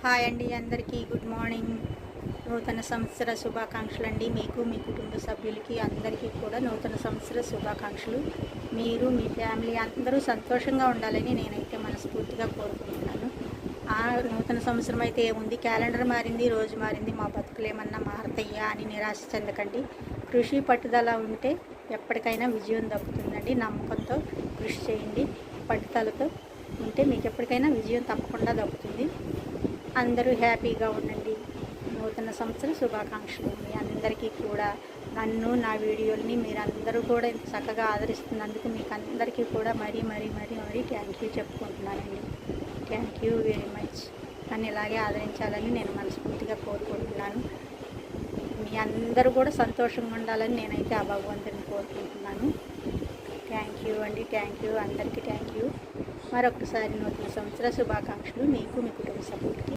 Hi అండి, అందరికీ good morning. నూతన సంవత్సర శుభాకాంక్షలు అండి. మీకు, మీ కుటుంబ సభ్యులకి అందరికీ కూడా నూతన సంవత్సర శుభాకాంక్షలు. మీరు, మీ ఫ్యామిలీ అందరూ సంతోషంగా ఉండాలని నేనైతే మనస్ఫూర్తిగా కోరుకుంటున్నాను. ఆ నూతన సంవత్సరం అయితే ఏముంది, క్యాలెండర్ మారింది, రోజు మారింది, మా బతుకులు ఏమన్నా మారతాయా అని నిరాశ చెందకండి. కృషి పట్టుదల ఉంటే ఎప్పటికైనా విజయం దక్కుతుందండి. నమ్మకంతో కృషి చేయండి. పట్టుదలతో ఉంటే మీకు ఎప్పటికైనా విజయం తప్పకుండా దక్కుతుంది. అందరూ హ్యాపీగా ఉండండి. నూతన సంవత్సర శుభాకాంక్షలు మీ అందరికీ కూడా. నన్ను, నా వీడియోల్ని మీరందరూ కూడా ఇంత చక్కగా ఆదరిస్తున్నందుకు మీకు అందరికీ కూడా మరీ థ్యాంక్ యూ చెప్పుకుంటున్నానండి. Thank you very much. నన్ను ఇలాగే ఆదరించాలని నేను మనస్ఫూర్తిగా కోరుకుంటున్నాను. మీ అందరూ కూడా సంతోషంగా ఉండాలని నేనైతే ఆ భగవంతుని కోరుకుంటున్నాను. థ్యాంక్ యూ అండి, థ్యాంక్ యూ, అందరికీ థ్యాంక్ యూ. మరొకసారి నూతన సంవత్సర శుభాకాంక్షలు మీకు, మీ కుటుంబ సభ్యులకి.